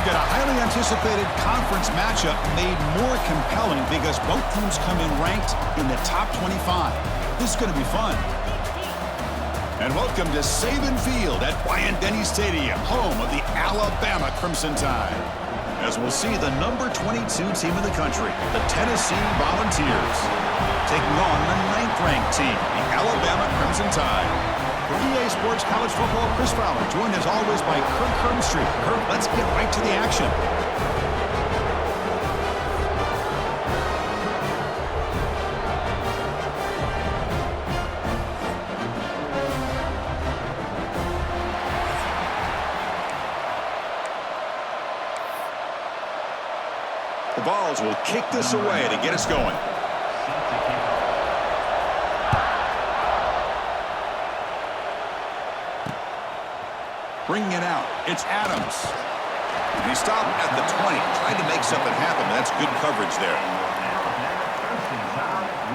get a highly anticipated conference matchup made more compelling because both teams come in ranked in the top 25. This is going to be fun. And welcome to Saban Field at Bryant-Denny Stadium, home of the Alabama Crimson Tide. As we'll see the number 22 team in the country, the Tennessee Volunteers, taking on the 9th-ranked team, the Alabama Crimson Tide. For EA Sports College Football, Chris Fowler, joined as always by Kirk Herbstreit. Kirk, let's get right to the action. The Vols will kick this away to get us going. Bringing it out, it's Adams. And he stopped at the 20, trying to make something happen. That's good coverage there.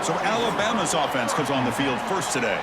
So Alabama's offense comes on the field first today.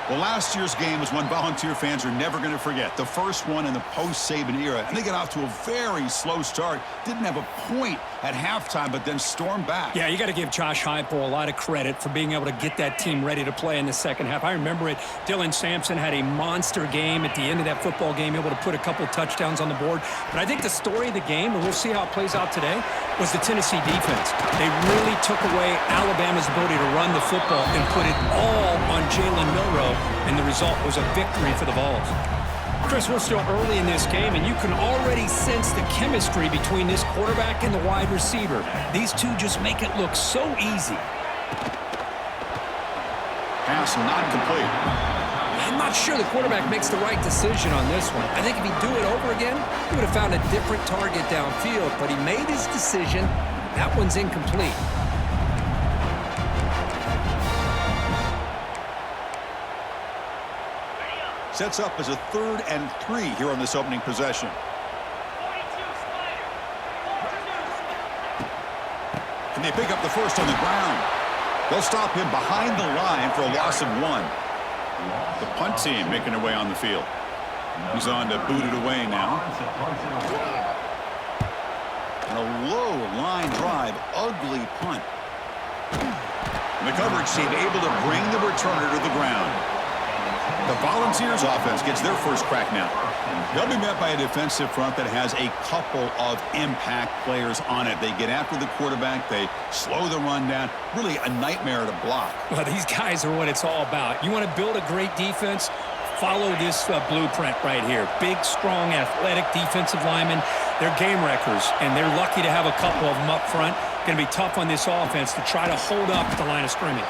Well, last year's game was one Volunteer fans are never going to forget. The first one in the post-Saban era. And they got off to a very slow start. Didn't have a point at halftime, but then stormed back. Yeah, you got to give Josh Heupel a lot of credit for being able to get that team ready to play in the second half. I remember it. Dylan Sampson had a monster game at the end of that football game, able to put a couple touchdowns on the board. But I think the story of the game, and we'll see how it plays out today, was the Tennessee defense. They really took away Alabama's ability to run the football and put it all on Jalen Milroe. And the result was a victory for the Vols. Chris, we're still early in this game, and you can already sense the chemistry between this quarterback and the wide receiver. These two just make it look so easy. Pass not complete. I'm not sure the quarterback makes the right decision on this one. I think if he'd do it over again, he would have found a different target downfield, but he made his decision. That one's incomplete. Sets up as a 3rd and 3 here on this opening possession. Can they pick up the first on the ground? They'll stop him behind the line for a loss of 1. The punt team making their way on the field. He's on to boot it away now. And a low line drive, ugly punt. And the coverage team able to bring the returner to the ground. The Volunteers offense gets their first crack now. They'll be met by a defensive front that has a couple of impact players on it. They get after the quarterback. They slow the run down. Really a nightmare to block. Well, these guys are what it's all about. You want to build a great defense? Follow this blueprint right here. Big, strong, athletic defensive linemen. They're game wreckers, and they're lucky to have a couple of them up front. Going to be tough on this offense to try to hold up the line of scrimmage.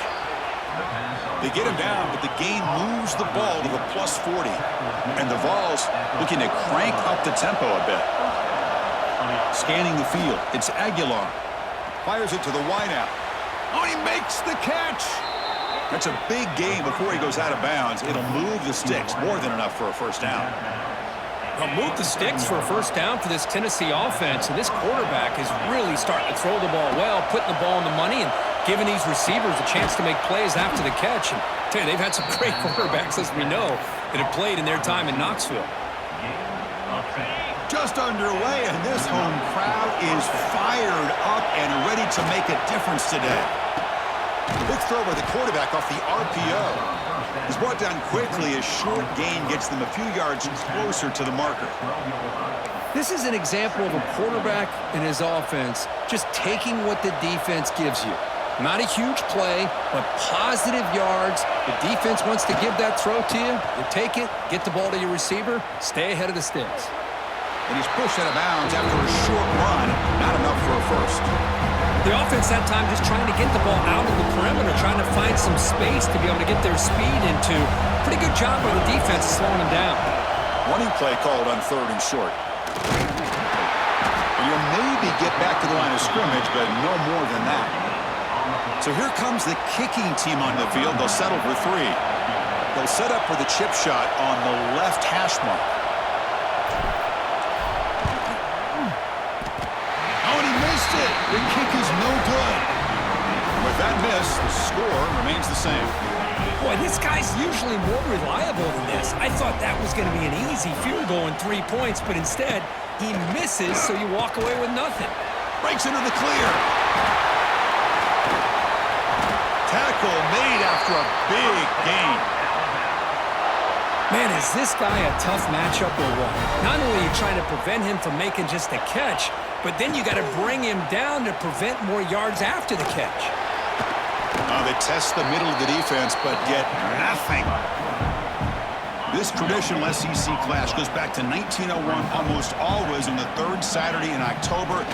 They get him down, but the game moves the ball to the +40. And the Vols looking to crank up the tempo a bit. Scanning the field, it's Aguilar. Fires it to the wideout. Oh, he makes the catch! That's a big gain before he goes out of bounds. It'll move the sticks, more than enough for a first down. Well, move the sticks for a first down for this Tennessee offense. And this quarterback is really starting to throw the ball well, putting the ball in the money, and giving these receivers a chance to make plays after the catch. And I tell you, they've had some great quarterbacks, as we know, that have played in their time in Knoxville. Just underway, and this home crowd is fired up and ready to make a difference today. Big throw by the quarterback off the RPO. He's brought down quickly as short gain gets them a few yards closer to the marker. This is an example of a quarterback and his offense just taking what the defense gives you. Not a huge play, but positive yards. The defense wants to give that throw to you. You take it, get the ball to your receiver, stay ahead of the sticks. And he's pushed out of bounds after a short run. Not enough for a first. The offense that time just trying to get the ball out of the perimeter, trying to find some space to be able to get their speed into. Pretty good job by the defense slowing them down. Running play called on 3rd and short. And you'll maybe get back to the line of scrimmage, but no more than that. So here comes the kicking team on the field. They'll settle for 3. They'll set up for the chip shot on the left hash mark. Oh, and he missed it. The kick is no good. With that miss, the score remains the same. Boy, this guy's usually more reliable than this. I thought that was going to be an easy field goal and 3 points, but instead, He misses, so you walk away with nothing. Breaks into the clear. Tackle made after a big gain. Man, is this guy a tough matchup or what? Not only are you trying to prevent him from making just a catch, but then you got to bring him down to prevent more yards after the catch. They test the middle of the defense, but get nothing. This traditional SEC clash goes back to 1901, almost always on the third Saturday in October.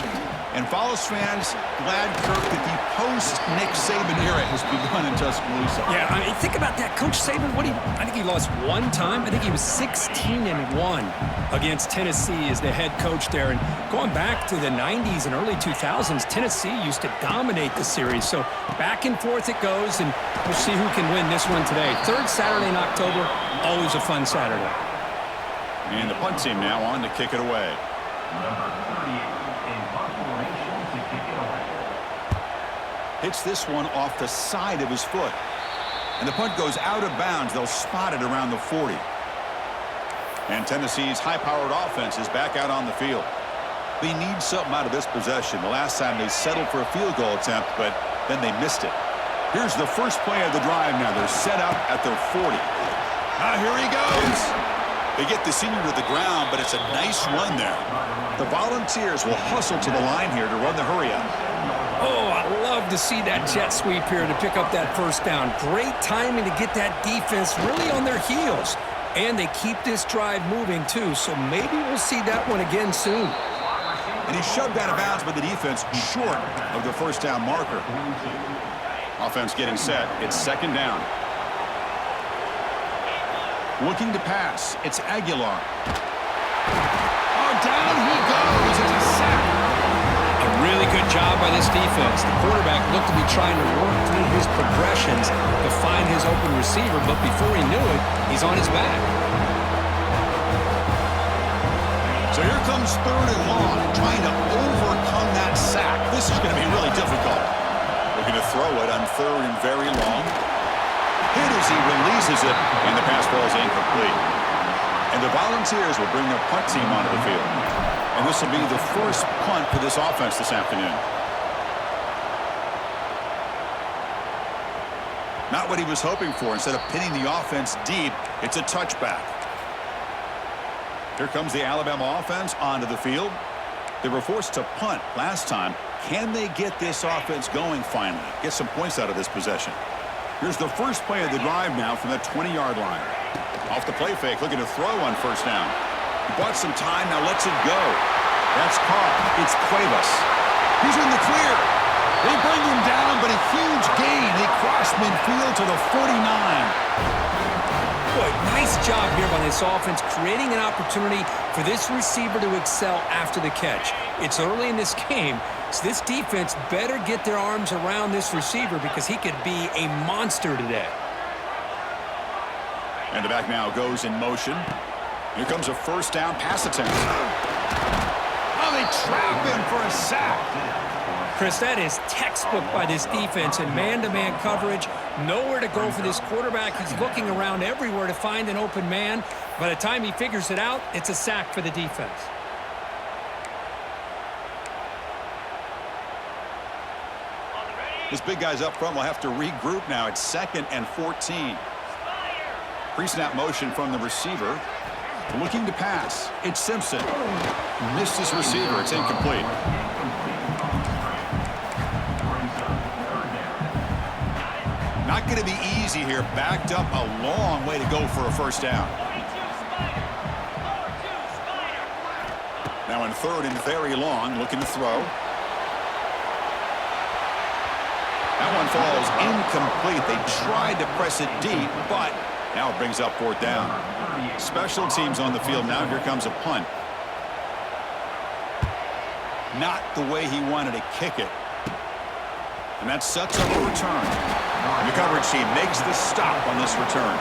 And Vols fans glad, Kirk, that the post-Nick Saban era has begun in Tuscaloosa. Yeah, I mean, think about that. Coach Saban, I think he lost one time. I think he was 16-1 against Tennessee as the head coach there. And going back to the 90s and early 2000s, Tennessee used to dominate the series. So back and forth it goes, and we'll see who can win this one today. Third Saturday in October, always a fun Saturday. And the punt team now on to kick it away. Hits this one off the side of his foot. And the punt goes out of bounds. They'll spot it around the 40. And Tennessee's high-powered offense is back out on the field. They need something out of this possession. The last time they settled for a field goal attempt, but then they missed it. Here's the first play of the drive now. They're set up at their 40. Here he goes. They get the senior to the ground, but it's a nice run there. The Volunteers will hustle to the line here to run the hurry-up. Oh, I love to see that jet sweep here to pick up that first down. Great timing to get that defense really on their heels. And they keep this drive moving, too, so maybe we'll see that one again soon. And he's shoved out of bounds by the defense short of the first down marker. Offense getting set. It's second down. Looking to pass. It's Aguilar. Oh, down he goes. It's a sack. A really good job by this defense. The quarterback looked to be trying to work through his progressions to find his open receiver, but before he knew it, he's on his back. So here comes third and long, trying to overcome that sack. This is going to be really difficult. Looking to throw it on third and very long. Hit as he releases it, and the pass ball is incomplete. And the Volunteers will bring their punt team onto the field. And this will be the first punt for this offense this afternoon. Not what he was hoping for. Instead of pinning the offense deep, it's a touchback. Here comes the Alabama offense onto the field. They were forced to punt last time. Can they get this offense going finally? Get some points out of this possession. Here's the first play of the drive now from the 20-yard line. Off the play fake, looking to throw on first down. He bought some time, now lets it go. That's caught. It's Cuevas. He's in the clear. They bring him down, but a huge gain. They cross midfield to the 49. Boy, nice job here by this offense, creating an opportunity for this receiver to excel after the catch. It's early in this game, so this defense better get their arms around this receiver because he could be a monster today. And the back now goes in motion. Here comes a first down pass attempt. Oh, they trap him for a sack. Chris, that is textbook by this defense in man-to-man coverage. Nowhere to go for this quarterback. He's looking around everywhere to find an open man. By the time he figures it out, it's a sack for the defense. This big guy's up front will have to regroup now. It's 2nd and 14. Pre-snap motion from the receiver. Looking to pass. It's Simpson. Missed his receiver. It's incomplete. Not going to be easy here. Backed up a long way to go for a first down. Now in third and very long, looking to throw. That one falls incomplete. They tried to press it deep, but now it brings up fourth down. Special teams on the field now. Here comes a punt. Not the way he wanted to kick it. And that sets up a return. And the coverage team makes the stop on this return.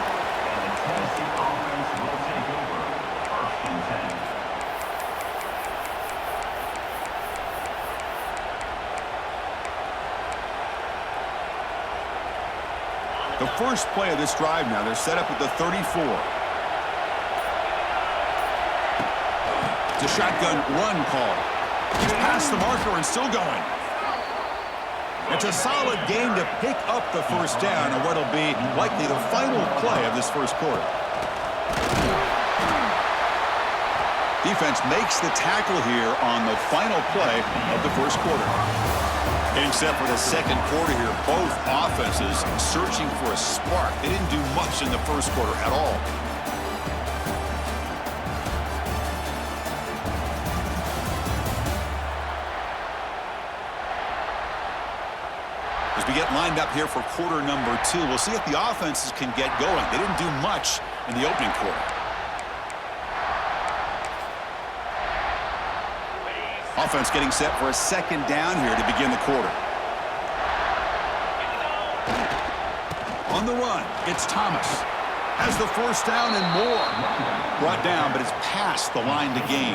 The first play of this drive now, they're set up at the 34. It's a shotgun run call. He's past the marker and still going. It's a solid game to pick up the first down on what will be likely the final play of this first quarter. Defense makes the tackle here on the final play of the first quarter. Getting set for the second quarter here, both offenses searching for a spark. They didn't do much in the first quarter at all. As we get lined up here for quarter number 2, we'll see if the offenses can get going. They didn't do much in the opening quarter. Offense getting set for a second down here to begin the quarter. On the run, it's Thomas. Has the first down and more. Brought down, but it's past the line to gain.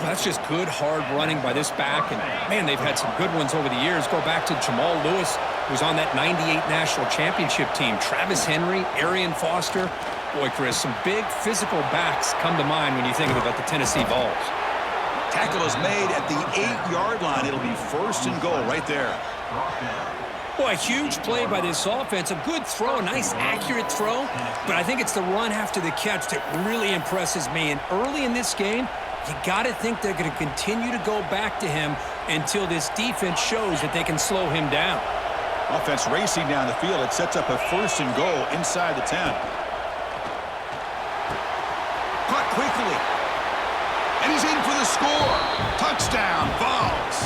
That's just good, hard running by this back. And, man, they've had some good ones over the years. Go back to Jamal Lewis, who's on that 98 National Championship team. Travis Henry, Arian Foster. Boy, Chris, some big physical backs come to mind when you think about the Tennessee Vols. Tackle is made at the 8-yard line. It'll be first and goal right there. Boy, a huge play by this offense. A good throw, a nice accurate throw. But I think it's the run after the catch that really impresses me. And early in this game, you got to think they're going to continue to go back to him until this defense shows that they can slow him down. Offense racing down the field. It sets up a first and goal inside the 10. Caught quickly. And he's in for the score. Touchdown, Vols.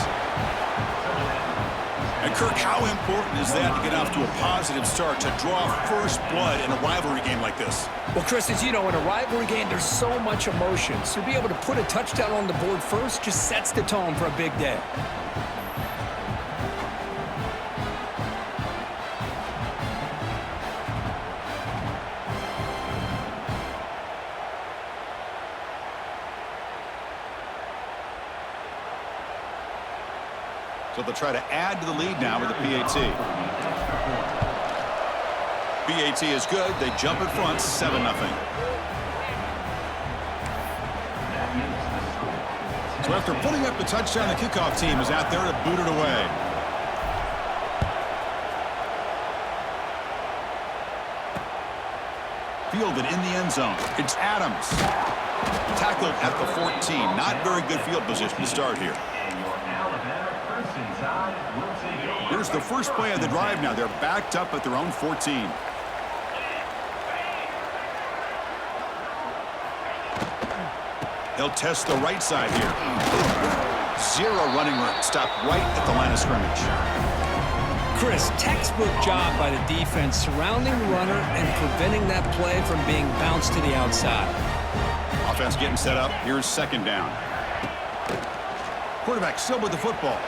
And Kirk, how important is that to get off to a positive start, to draw first blood in a rivalry game like this? Well, Chris, as you know, in a rivalry game, there's so much emotion. So to be able to put a touchdown on the board first just sets the tone for a big day. So they'll try to add to the lead now with the PAT. PAT is good. They jump in front, 7-0. So after putting up the touchdown, the kickoff team is out there to boot it away. Fielded in the end zone. It's Adams. Tackled at the 14. Not very good field position to start here. Here's the first play of the drive now. They're backed up at their own 14. They'll test the right side here. Zero running room. Stopped right at the line of scrimmage. Chris, textbook job by the defense surrounding the runner and preventing that play from being bounced to the outside. Offense getting set up. Here's second down. Quarterback still with the football.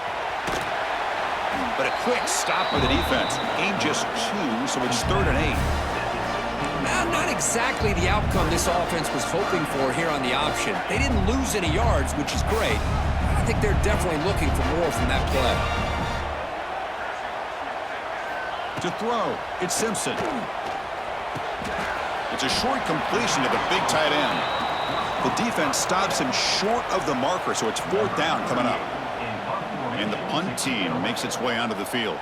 But a quick stop by the defense. Gain just 2, so it's 3rd and 8. Not exactly the outcome this offense was hoping for here on the option. They didn't lose any yards, which is great. I think they're definitely looking for more from that play. To throw, it's Simpson. It's a short completion to the big tight end. The defense stops him short of the marker, so it's 4th down coming up. And the punt team makes its way onto the field.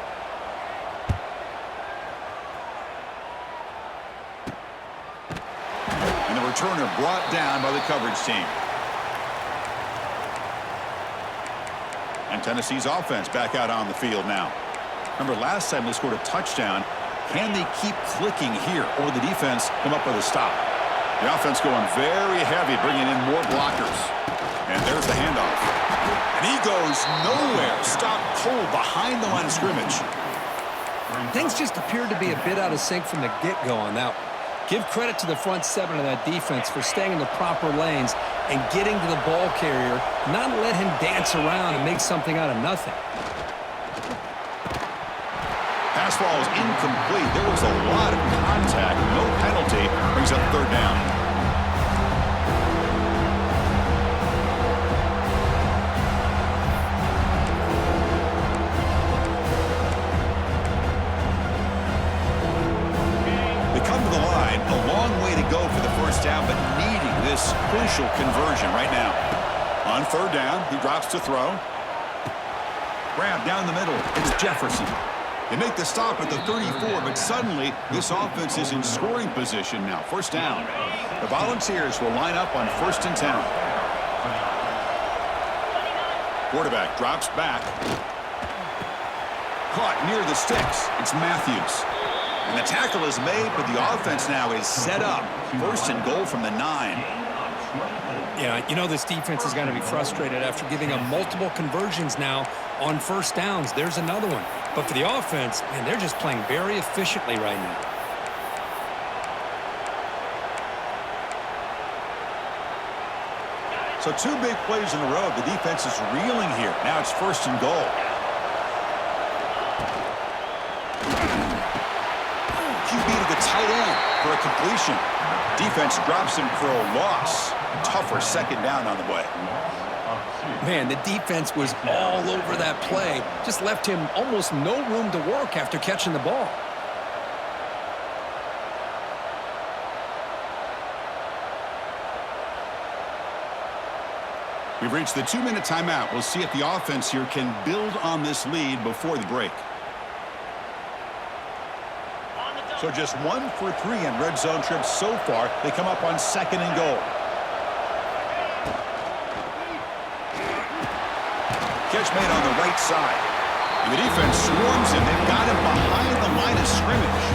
And the returner brought down by the coverage team. And Tennessee's offense back out on the field now. Remember, last time they scored a touchdown. Can they keep clicking here, or will the defense come up with a stop? The offense going very heavy, bringing in more blockers. And there's the handoff. And he goes nowhere. Stopped cold behind the line of scrimmage. Things just appeared to be a bit out of sync from the get-go on that one. Give credit to the front 7 of that defense for staying in the proper lanes and getting to the ball carrier, not let him dance around and make something out of nothing. Pass ball is incomplete. There was a lot of contact. No penalty. Brings up 3rd down. They come to the line. A long way to go for the first down, but needing this crucial conversion right now. On third down, he drops to throw. Grab down the middle. It's Jefferson. They make the stop at the 34, but suddenly this offense is in scoring position now. First down. The Volunteers will line up on 1st and 10. Quarterback drops back. Caught near the sticks. It's Matthews. And the tackle is made, but the offense now is set up. 1st and goal from the 9. Yeah, you know this defense is going to be frustrated after giving them multiple conversions now on first downs. There's another one. But for the offense, man, they're just playing very efficiently right now. So 2 big plays in a row. The defense is reeling here. Now it's 1st and goal. QB to the tight end for a completion. Defense drops him for a loss. Tougher 2nd down on the way. Man, the defense was all over that play. Just left him almost no room to work after catching the ball. We've reached the 2-minute timeout. We'll see if the offense here can build on this lead before the break. So just 1 for 3 in red zone trips so far. They come up on 2nd and goal. Catch made on the right side. And the defense swarms him. They've got him behind the line of scrimmage.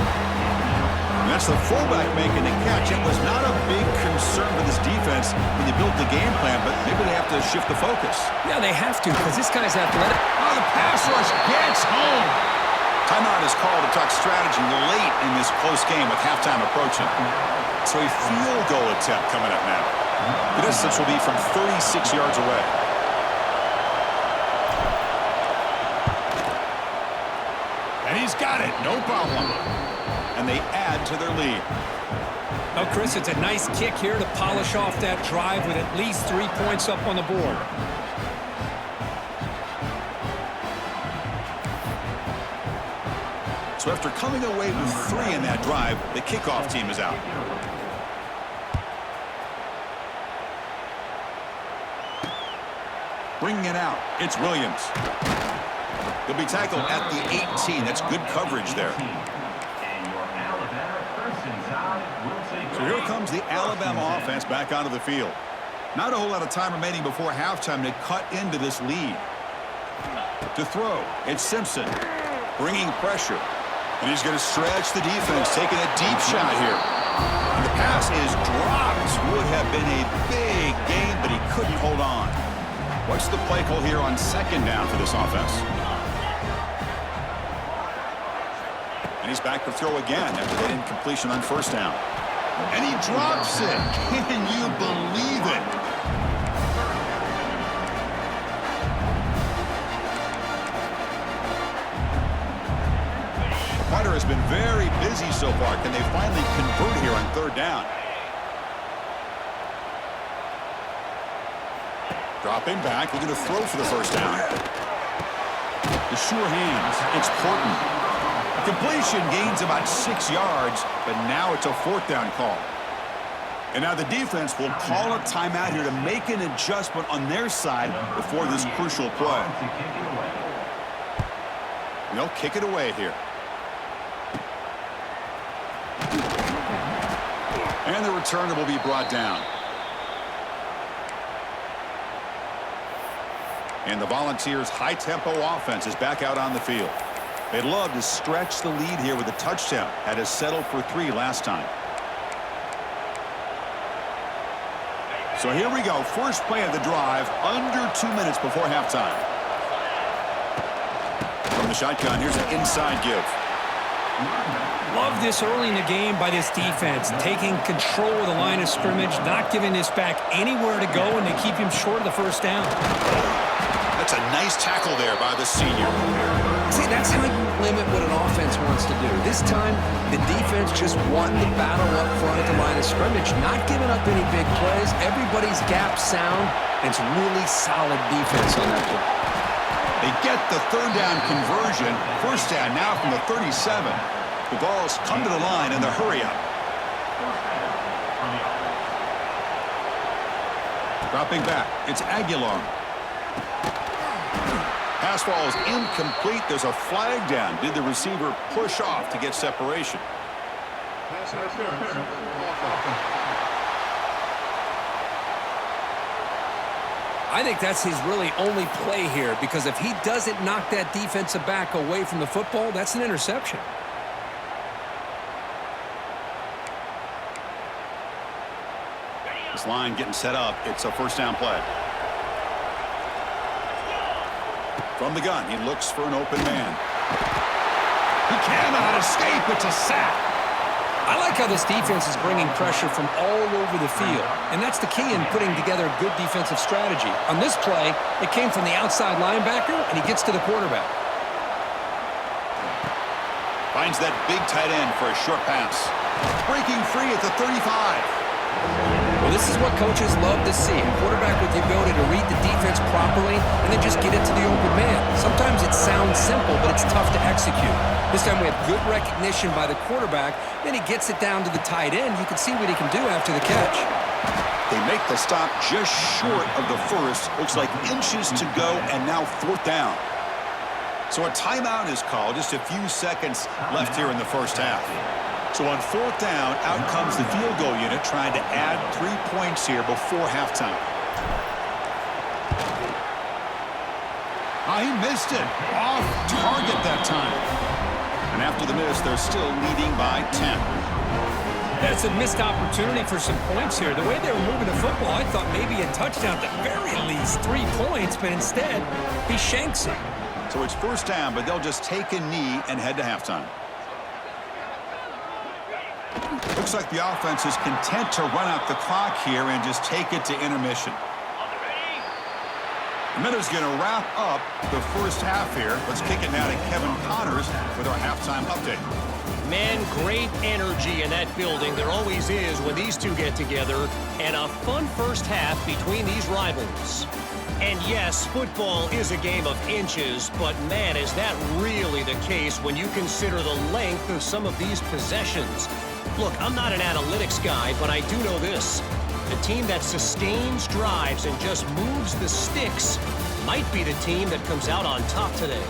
And that's the fullback making the catch. It was not a big concern for this defense when they built the game plan, but maybe they have to shift the focus. Yeah, they have to because this guy's athletic. Oh, the pass rush gets home. Timeout is called to talk strategy late in this close game with halftime approaching. So a field goal attempt coming up now. The distance will be from 36 yards away. And he's got it. No problem. And they add to their lead. Oh, Chris, it's a nice kick here to polish off that drive with at least 3 points up on the board. So after coming away with 3 in that drive, the kickoff team is out. Bringing it out, it's Williams. He'll be tackled at the 18. That's good coverage there. So here comes the Alabama offense back onto the field. Not a whole lot of time remaining before halftime to cut into this lead. To throw, it's Simpson. Bringing pressure. And he's going to stretch the defense, taking a deep shot here. And the pass is dropped. Would have been a big gain, but he couldn't hold on. What's the play call here on 2nd down for this offense? And he's back to throw again after that incompletion on 1st down. And he drops it. Can you believe it? Carter has been very busy so far. Can they finally convert here on 3rd down? Dropping back, looking to throw for the 1st down. The sure hands, it's Portman. Completion gains about 6 yards, but now it's a 4th down call. And now the defense will call a timeout here to make an adjustment on their side before this crucial play. And they'll kick it away here. And the returner will be brought down. And the Volunteers' high-tempo offense is back out on the field. They'd love to stretch the lead here with a touchdown. Had to settle for 3 last time. So here we go. First play of the drive, under 2 minutes before halftime. From the shotgun, here's an inside give. Love this early in the game by this defense, taking control of the line of scrimmage, not giving this back anywhere to go, and they keep him short of the 1st down. That's a nice tackle there by the senior. See, that's how you limit what an offense wants to do. This time, the defense just won the battle up front at the line of scrimmage, not giving up any big plays. Everybody's gap sound, and it's really solid defense on that play. They get the 3rd down conversion. 1st down now from the 37. The Vols come to the line in the hurry up. Dropping back, it's Aguilar. Pass ball is incomplete. There's a flag down. Did the receiver push off to get separation? I think that's his really only play here, because if he doesn't knock that defensive back away from the football, that's an interception. This line getting set up. It's a first down play. From the gun, he looks for an open man. He cannot escape. It's a sack. I like how this defense is bringing pressure from all over the field, and that's the key in putting together a good defensive strategy. On this play, it came from the outside linebacker, and he gets to the quarterback. Finds that big tight end for a short pass. Breaking free at the 35. Well, this is what coaches love to see. A quarterback with the ability to read the defense properly and then just get it to the open man. Sometimes it sounds simple, but it's tough to execute. This time we have good recognition by the quarterback. Then he gets it down to the tight end. You can see what he can do after the catch. They make the stop just short of the first. Looks like inches to go, and now fourth down. So a timeout is called. Just a few seconds left here in the first half. So on fourth down, out comes the field goal unit trying to add 3 points here before halftime. He missed it. Off target that time. And after the miss, they're still leading by 10. That's a missed opportunity for some points here. The way they were moving the football, I thought maybe a touchdown, at the very least 3 points, but instead, he shanks it. So it's first down, but they'll just take a knee and head to halftime. Looks like the offense is content to run out the clock here and just take it to intermission. The Minnows going to wrap up the first half here. Let's kick it now to Kevin Connors with our halftime update. Man, great energy in that building. There always is when these two get together. And a fun first half between these rivals. And yes, football is a game of inches, but man, is that really the case when you consider the length of some of these possessions. Look, I'm not an analytics guy, but I do know this. The team that sustains drives and just moves the sticks might be the team that comes out on top today.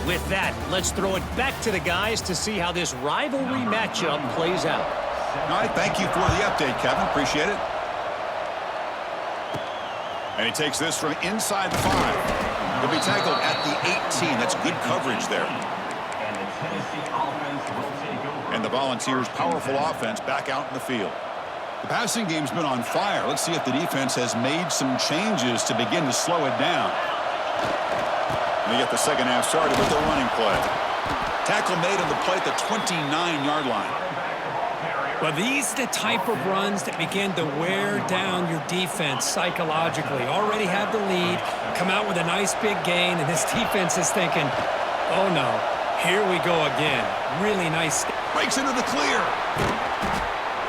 With that, let's throw it back to the guys to see how this rivalry matchup plays out. All right, thank you for the update, Kevin. Appreciate it. And he takes this from inside the 5. He'll be tackled at the 18. That's good coverage there. And the Volunteers' powerful offense back out in the field. The passing game's been on fire. Let's see if the defense has made some changes to begin to slow it down. And they get the second half started with the running play. Tackle made on the play at the 29-yard line. Well, these are the type of runs that begin to wear down your defense psychologically. Already have the lead, come out with a nice big gain, and this defense is thinking, oh no, here we go again. Really nice. Breaks into the clear.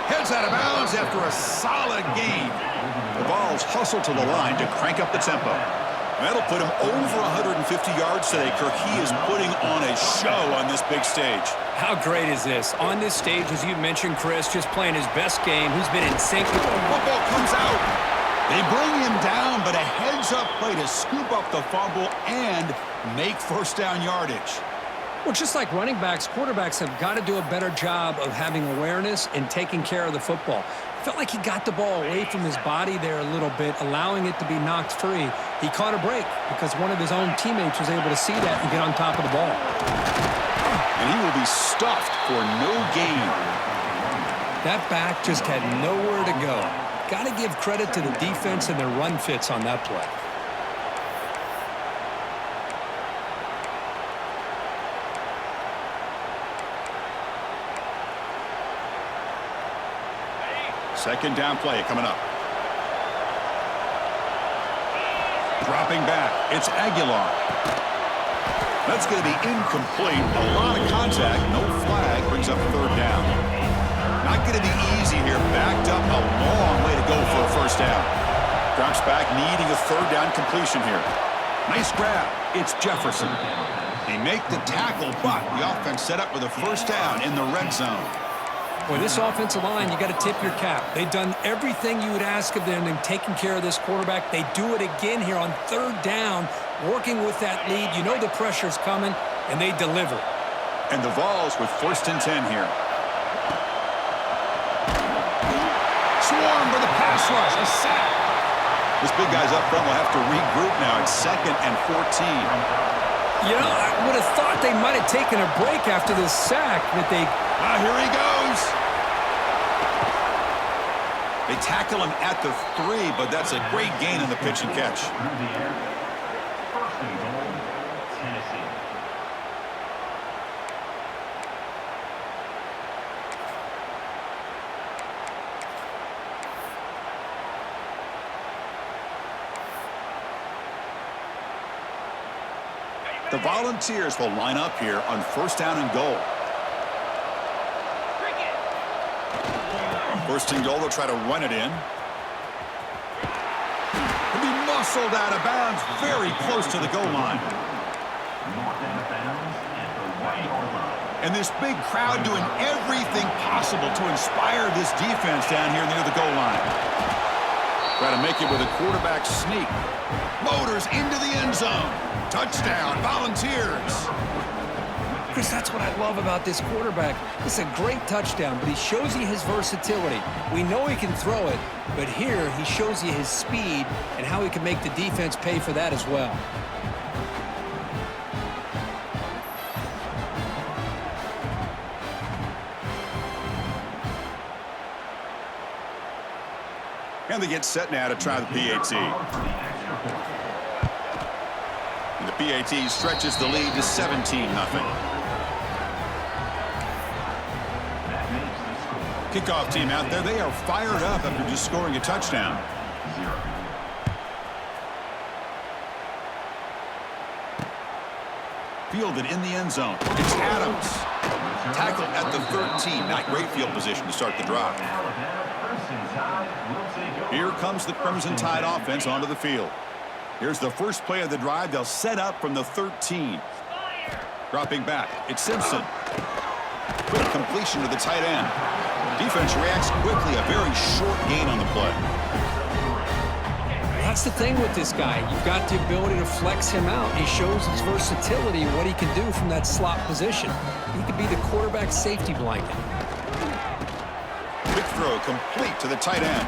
Heads out of bounds after a solid gain. The ball's hustled to the line to crank up the tempo. That'll put him over 150 yards today, Kirk. He is putting on a show on this big stage. How great is this? On this stage, as you mentioned, Chris, just playing his best game. He's been in sync. The football comes out. They bring him down, but a heads-up play to scoop up the fumble and make first down yardage. Well, just like running backs, quarterbacks have got to do a better job of having awareness and taking care of the football. Felt like he got the ball away from his body there a little bit, allowing it to be knocked free. He caught a break because one of his own teammates was able to see that and get on top of the ball. And he will be stuffed for no gain. That back just had nowhere to go. Got to give credit to the defense and their run fits on that play. Second down play coming up. Dropping back, it's Aguilar. That's going to be incomplete. A lot of contact, no flag, brings up third down. Not going to be easy here. Backed up a long way to go for a first down. Drops back, needing a third down completion here. Nice grab. It's Jefferson. They make the tackle, but the offense set up with a first down in the red zone. Boy, this offensive line, you got to tip your cap. They've done everything you would ask of them in taking care of this quarterback. They do it again here on third down, working with that lead. You know the pressure's coming, and they deliver. And the Vols with 1st and 10 here. Swarm for the pass rush. A sack. This big guy's up front will have to regroup now. It's 2nd and 14. You know, I would have thought they might have taken a break after this sack, but they... Here he goes. They tackle him at the 3, but that's a great gain in the pitch and catch. The Volunteers will line up here on 1st down and goal. 1st and goal, they'll try to run it in. He'll be muscled out of bounds very close to the goal line. And this big crowd doing everything possible to inspire this defense down here near the goal line. Try to make it with a quarterback sneak. Motors into the end zone. Touchdown, Volunteers. Chris, that's what I love about this quarterback. It's a great touchdown, but he shows you his versatility. We know he can throw it, but here he shows you his speed and how he can make the defense pay for that as well. And they get set now to try the PAT. And the PAT stretches the lead to 17-0. Kickoff team out there, they are fired up after just scoring a touchdown. Fielded in the end zone. It's Adams. Tackled at the 13. Not great field position to start the drive. Here comes the Crimson Tide offense onto the field. Here's the first play of the drive. They'll set up from the 13. Dropping back, it's Simpson. Quick completion to the tight end. Defense reacts quickly. A very short gain on the play. That's the thing with this guy. You've got the ability to flex him out. He shows his versatility and what he can do from that slot position. He could be the quarterback safety blanket. Quick throw complete to the tight end.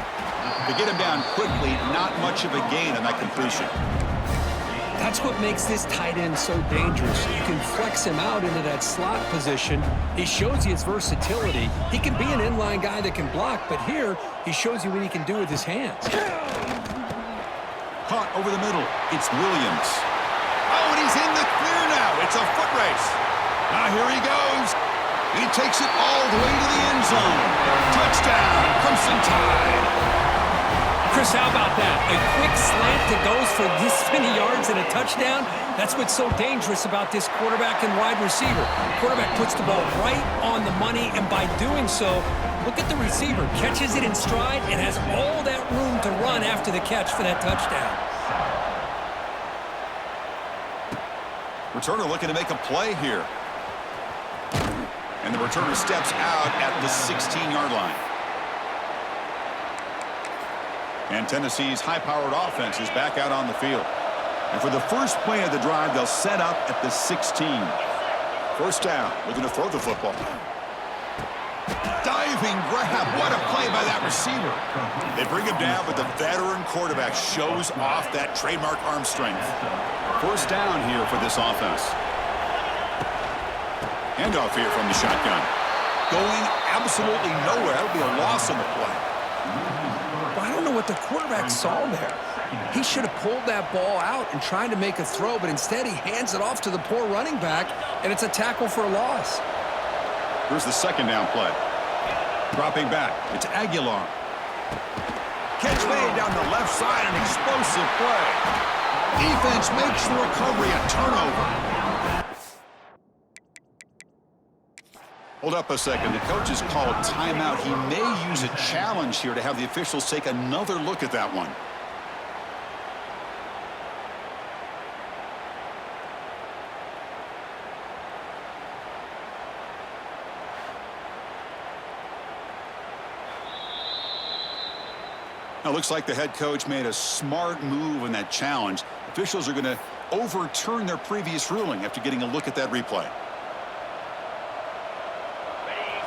To get him down quickly, not much of a gain on that completion. That's what makes this tight end so dangerous. You can flex him out into that slot position. He shows you his versatility. He can be an inline guy that can block, but here he shows you what he can do with his hands. Caught over the middle. It's Williams. Oh, and he's in the clear now. It's a foot race. Now here he goes. He takes it all the way to the end zone. Touchdown, Crimson Tide. Chris, how about that? A quick slant that goes for this many yards and a touchdown. That's what's so dangerous about this quarterback and wide receiver. Quarterback puts the ball right on the money, and by doing so, look at the receiver. Catches it in stride and has all that room to run after the catch for that touchdown. Returner looking to make a play here. And the returner steps out at the 16-yard line. And Tennessee's high-powered offense is back out on the field. And for the first play of the drive, they'll set up at the 16. First down, looking to throw the football. Diving grab, what a play by that receiver. They bring him down, but the veteran quarterback shows off that trademark arm strength. First down here for this offense. Handoff here from the shotgun. Going absolutely nowhere. That would be a loss on the play. I don't know what the quarterback saw there. He should have pulled that ball out and tried to make a throw, but instead he hands it off to the poor running back, and it's a tackle for a loss. Here's the second down play. Dropping back, it's Aguilar. Catch made down the left side, an explosive play. Defense makes the recovery a turnover. Hold up a second. The coach has called timeout. He may use a challenge here to have the officials take another look at that one. Now, looks like the head coach made a smart move in that challenge. Officials are going to overturn their previous ruling after getting a look at that replay.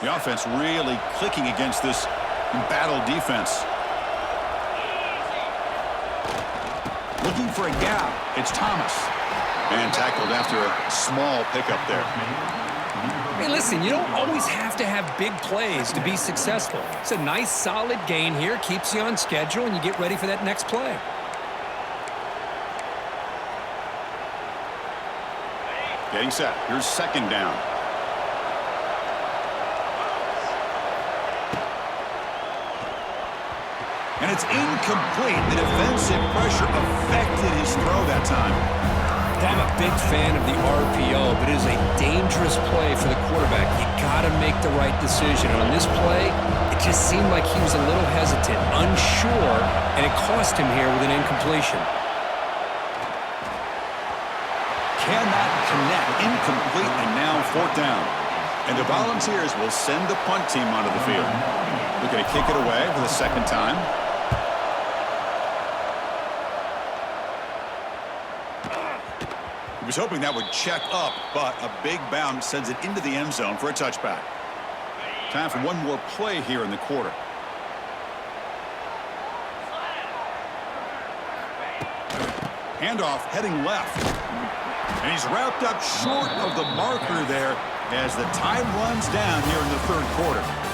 The offense really clicking against this embattled defense. Looking for a gap. It's Thomas. And tackled after a small pickup there. Hey, listen, you don't always have to have big plays to be successful. It's a nice, solid gain here. Keeps you on schedule, and you get ready for that next play. Getting set. Here's second down. And it's incomplete. The defensive pressure affected his throw that time. I'm a big fan of the RPO, but it is a dangerous play for the quarterback. You got to make the right decision. And on this play, it just seemed like he was a little hesitant, unsure, and it cost him here with an incompletion. Cannot connect. Incomplete, and now fourth down. And the Volunteers will send the punt team onto the field. They're going to kick it away for the second time. He was hoping that would check up, but a big bounce sends it into the end zone for a touchback. Time for one more play here in the quarter. Handoff heading left. And he's wrapped up short of the marker there as the time runs down here in the third quarter.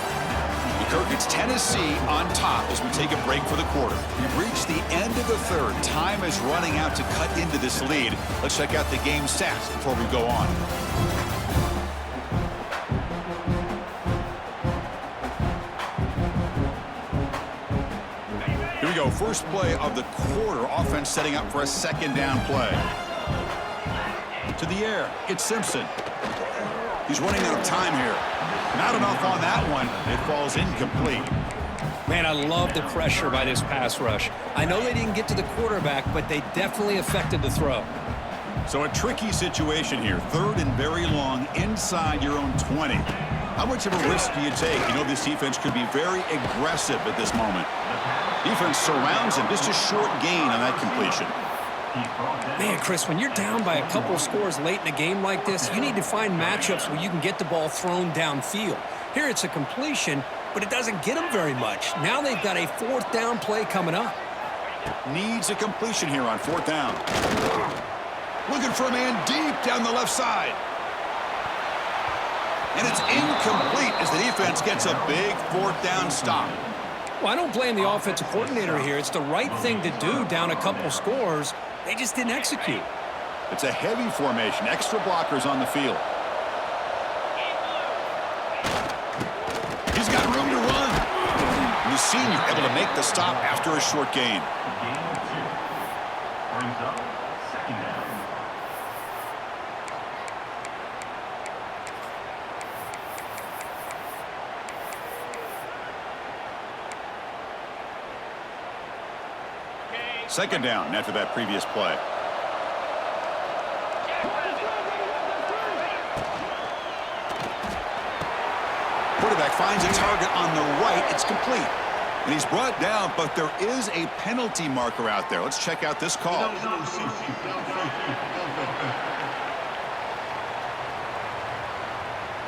Kirk, it's Tennessee on top as we take a break for the quarter. We've reached the end of the third. Time is running out to cut into this lead. Let's check out the game stats before we go on. Here we go. First play of the quarter. Offense setting up for a second down play. To the air. It's Simpson. He's running out of time here. Not enough on that one. It falls incomplete. Man, I love the pressure by this pass rush. I know they didn't get to the quarterback, but they definitely affected the throw. So a tricky situation here. Third and very long inside your own 20. How much of a risk do you take? You know this defense could be very aggressive at this moment. Defense surrounds him. Just a short gain on that completion. Man, Chris, when you're down by a couple of scores late in a game like this, you need to find matchups where you can get the ball thrown downfield. Here it's a completion, but it doesn't get them very much. Now they've got a fourth down play coming up. Needs a completion here on fourth down. Looking for a man deep down the left side. And it's incomplete as the defense gets a big fourth down stop. Well, I don't blame the offensive coordinator here. It's the right thing to do down a couple scores. They just didn't execute. It's a heavy formation. Extra blockers on the field. He's got room to run. And the senior able to make the stop after a short gain. Second down after that previous play. Quarterback finds a target on the right. It's complete. And he's brought down, but there is a penalty marker out there. Let's check out this call.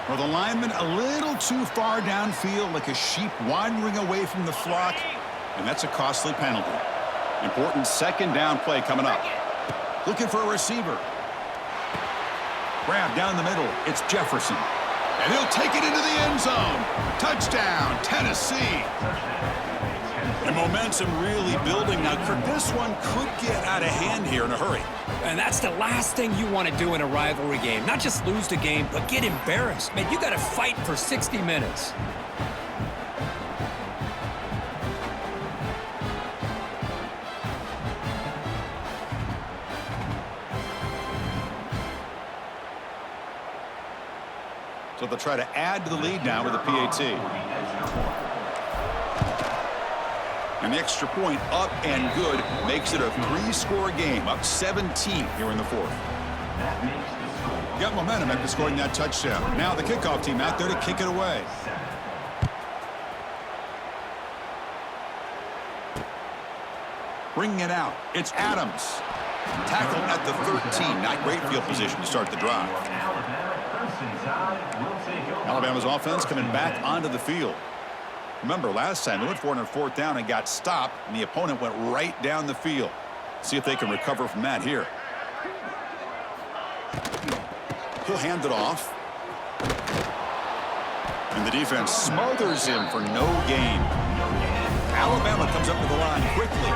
Well, the lineman a little too far downfield, like a sheep wandering away from the flock, and that's a costly penalty. Important second down play coming up. Looking for a receiver. Grab down the middle. It's Jefferson. And he'll take it into the end zone. Touchdown, Tennessee. And momentum really building now. This one could get out of hand here in a hurry. And that's the last thing you want to do in a rivalry game. Not just lose the game, but get embarrassed. Man, you got to fight for 60 minutes. So they'll try to add to the lead now with a PAT. And the extra point up and good makes it a three-score game, up 17 here in the fourth. Got momentum after scoring that touchdown. Now the kickoff team out there to kick it away. Bringing it out, it's Adams. Tackled at the 13. Not great field position to start the drive. Alabama's offense coming back onto the field. Remember, last time they went for it on 4th down and got stopped, and the opponent went right down the field. See if they can recover from that here. He'll hand it off. And the defense smothers him for no gain. Alabama comes up to the line quickly.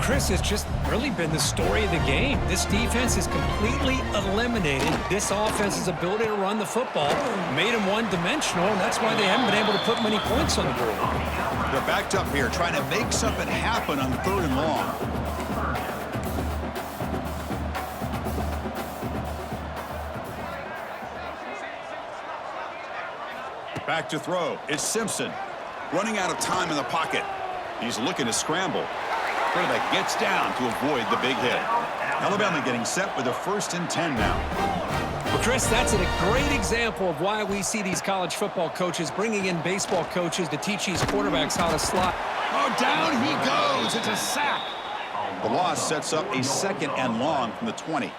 Chris, has just really been the story of the game. This defense has completely eliminated this offense's ability to run the football, made them one-dimensional, and that's why they haven't been able to put many points on the board. They're backed up here, trying to make something happen on 3rd and long. Back to throw. It's Simpson. Running out of time in the pocket. He's looking to scramble. Quarterback gets down to avoid the big hit. Alabama getting set with a 1st and 10 now. Well, Chris, that's a great example of why we see these college football coaches bringing in baseball coaches to teach these quarterbacks how to slot. Oh, down he goes. It's a sack. The loss sets up a 2nd and long from the 20.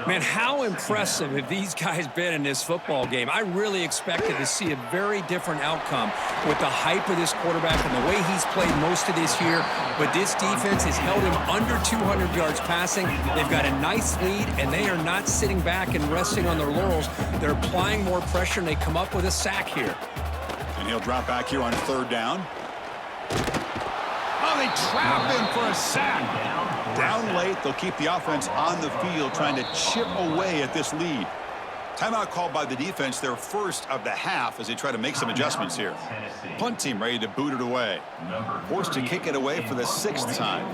Man, how impressive have these guys been in this football game? I really expected to see a very different outcome with the hype of this quarterback and the way he's played most of this year. But this defense has held him under 200 yards passing. They've got a nice lead, and they are not sitting back and resting on their laurels. They're applying more pressure, and they come up with a sack here. And he'll drop back here on 3rd down. Oh, they trap him for a sack. Down late, they'll keep the offense on the field trying to chip away at this lead. Timeout called by the defense, their first of the half, as they try to make some adjustments here. Punt team ready to boot it away. Forced to kick it away for the 6th time.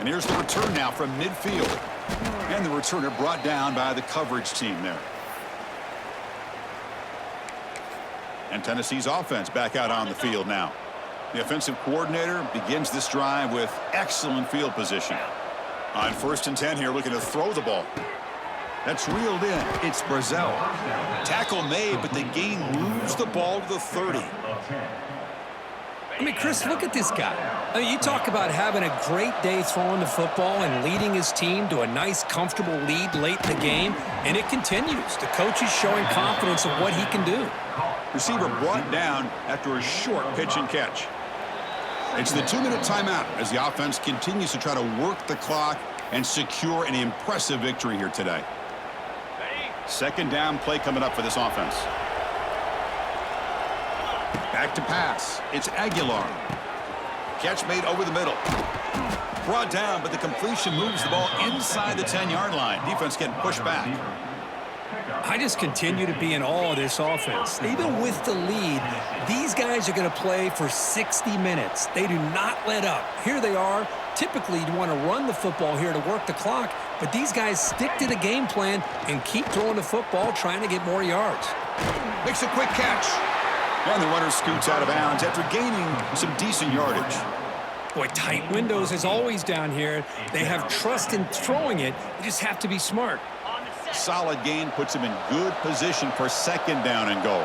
And here's the return now from midfield. And the returner brought down by the coverage team there. And Tennessee's offense back out on the field now. The offensive coordinator begins this drive with excellent field position. On 1st and 10 here, looking to throw the ball. That's reeled in. It's Brazzell. Tackle made, but the gain moves the ball to the 30. I mean, Chris, look at this guy. I mean, you talk about having a great day throwing the football and leading his team to a nice, comfortable lead late in the game, and it continues. The coach is showing confidence of what he can do. Receiver brought down after a short pitch and catch. It's the 2-minute timeout as the offense continues to try to work the clock and secure an impressive victory here today. 2nd down play coming up for this offense. Back to pass. It's Aguilar. Catch made over the middle. Brought down, but the completion moves the ball inside the 10-yard line. Defense getting pushed back. I just continue to be in awe of this offense. Even with the lead, these guys are going to play for 60 minutes. They do not let up. Here they are. Typically, you want to run the football here to work the clock, but these guys stick to the game plan and keep throwing the football, trying to get more yards. Makes a quick catch. And the runner scoots out of bounds after gaining some decent yardage. Boy, tight windows is always down here. They have trust in throwing it. You just have to be smart. Solid gain puts him in good position for 2nd down and goal.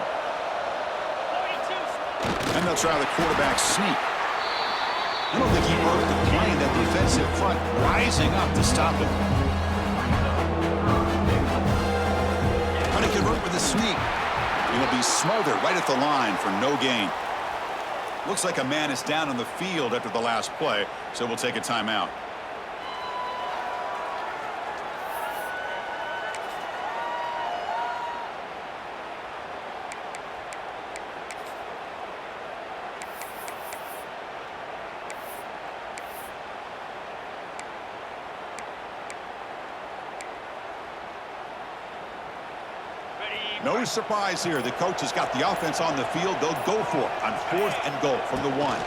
And they'll try the quarterback sneak. I don't think he broke the play. That defensive front rising up to stop him. Trying to convert with a sneak. He'll be smothered right at the line for no gain. Looks like a man is down on the field after the last play, so we'll take a timeout. No surprise here. The coach has got the offense on the field. They'll go for it on 4th and goal from the 1.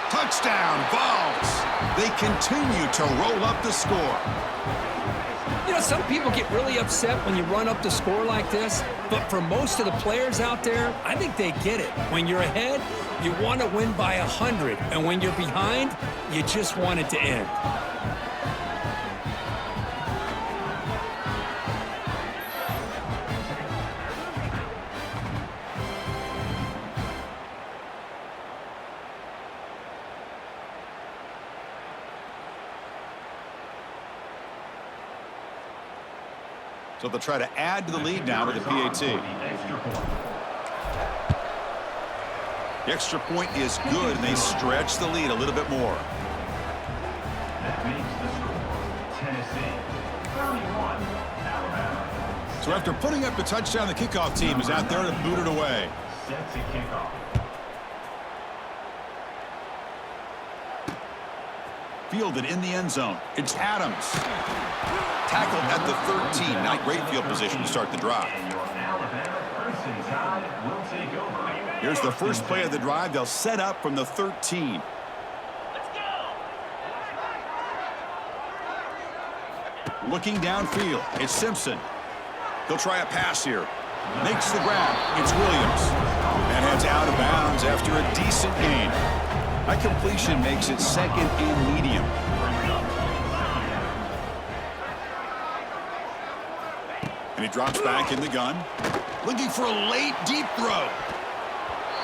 Touchdown, Vols. They continue to roll up the score. You know, some people get really upset when you run up the score like this, but for most of the players out there, I think they get it. When you're ahead, you want to win by 100, and when you're behind, you just want it to end. So they'll try to add to the lead now with the PAT. The extra point is good, and they stretch the lead a little bit more. That makes the score Tennessee 31, Alabama. So after putting up the touchdown, the kickoff team is out there to boot it away. Set to kick off. Fielded in the end zone. It's Adams. Tackled at the 13. Not great field position to start the drive. And your Alabama Crimson Tide will take over. Here's the first play of the drive. They'll set up from the 13. Looking downfield. It's Simpson. He'll try a pass here. Makes the grab. It's Williams. And heads out of bounds after a decent gain. That completion makes it second and medium. And he drops back in the gun. Looking for a late deep throw.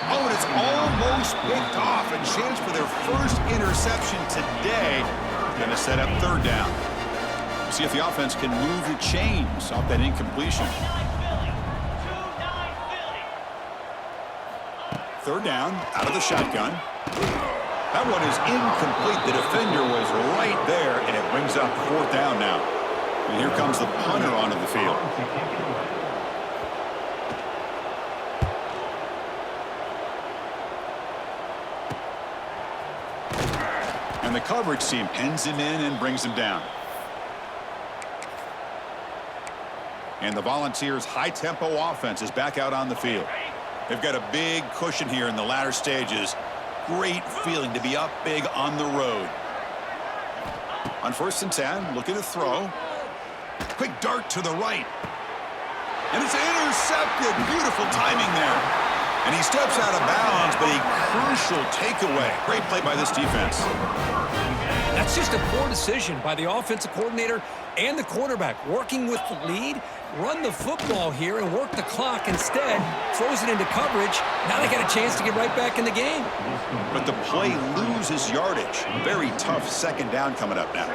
Oh, and it's almost picked off. A chance for their first interception today. Going to set up third down. See if the offense can move the chains off that incompletion. Third down, out of the shotgun. That one is incomplete. The defender was right there, and it brings up fourth down now. And here comes the punter onto the field. And the coverage team pins him in and brings him down. And the Volunteers' high-tempo offense is back out on the field. They've got a big cushion here in the latter stages. Great feeling to be up big on the road. On 1st and 10, looking to throw. Quick dart to the right. And it's intercepted. Beautiful timing there. And he steps out of bounds, but a crucial takeaway. Great play by this defense. That's just a poor decision by the offensive coordinator and the quarterback. Working with the lead, run the football here and work the clock instead. Throws it into coverage. Now they got a chance to get right back in the game. But the play loses yardage. Very tough second down coming up now.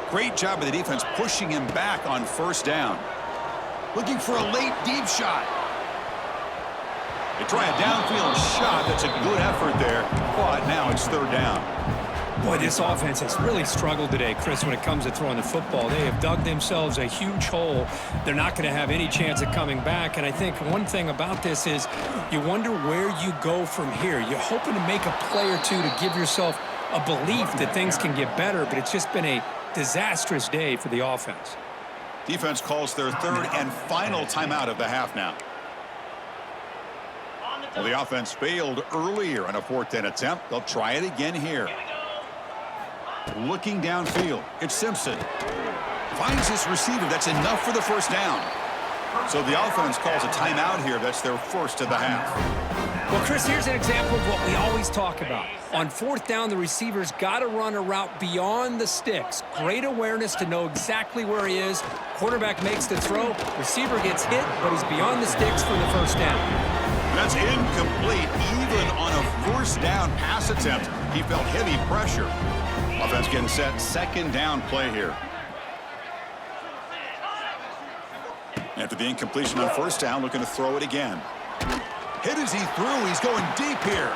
Great job of the defense pushing him back on 1st down. Looking for a late deep shot. They try a downfield shot. That's a good effort there. But now it's 3rd down. Boy, this offense has really struggled today, Chris, when it comes to throwing the football. They have dug themselves a huge hole. They're not going to have any chance of coming back. And I think one thing about this is you wonder where you go from here. You're hoping to make a play or two to give yourself a belief that things can get better, but it's just been a disastrous day for the offense. Defense calls their 3rd and final timeout of the half now. Well, the offense failed earlier on a 4th and attempt. They'll try it again here. Looking downfield, it's Simpson. Finds his receiver. That's enough for the 1st down. So the offense calls a timeout here. That's their first of the half. Well, Chris, here's an example of what we always talk about. On 4th down, the receiver's got to run a route beyond the sticks. Great awareness to know exactly where he is. Quarterback makes the throw. Receiver gets hit, but he's beyond the sticks for the 1st down. That's incomplete. Even on a 1st down pass attempt, he felt heavy pressure. Offense getting set. 2nd down play here. After the incompletion on 1st down, looking to throw it again. Hit as he threw. He's going deep here.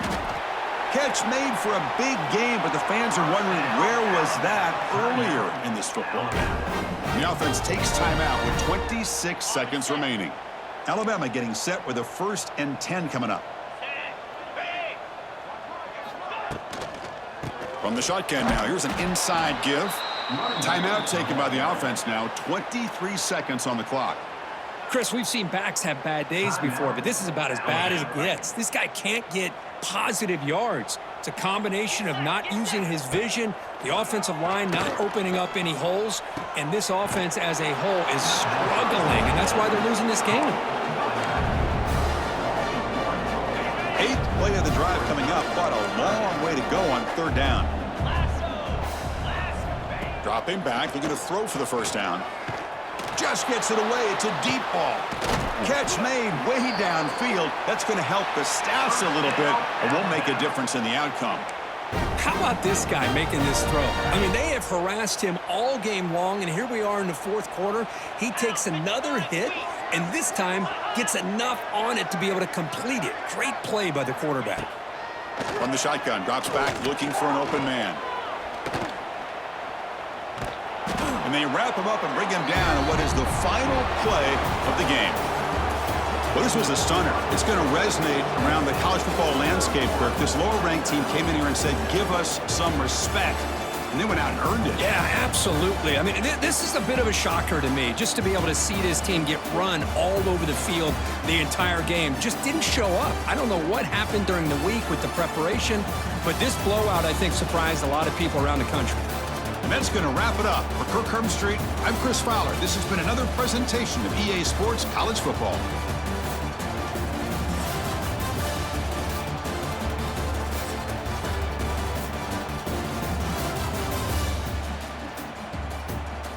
Catch made for a big game, but the fans are wondering where was that earlier in this football game. The offense takes timeout with 26 seconds remaining. Alabama getting set with a 1st and 10 coming up. From the shotgun now, here's an inside give. Timeout taken by the offense now. 23 seconds on the clock. Chris, we've seen backs have bad days before, but this is about as bad as it gets. This guy can't get positive yards. It's a combination of not using his vision, the offensive line not opening up any holes, and this offense as a whole is struggling, and that's why they're losing this game. 8th play of the drive coming up, but a long way to go on 3rd down. Dropping back, looking to throw for the 1st down. Just gets it away. It's a deep ball. Catch made way downfield. That's going to help the Stats a little bit. It won't make a difference in the outcome. How about this guy making this throw? I mean, they have harassed him all game long, and here we are in the fourth quarter. He takes another hit, and this time gets enough on it to be able to complete it. Great play by the quarterback. From the shotgun, drops back looking for an open man. And they wrap him up and bring him down in what is the final play of the game. Well, this was a stunner. It's going to resonate around the college football landscape, Kirk. This lower-ranked team came in here and said, give us some respect. And they went out and earned it. Yeah, absolutely. I mean, this is a bit of a shocker to me, just to be able to see this team get run all over the field the entire game. Just didn't show up. I don't know what happened during the week with the preparation, but this blowout, I think, surprised a lot of people around the country. And that's going to wrap it up. For Kirk Herbstreit, I'm Chris Fowler. This has been another presentation of EA Sports College Football.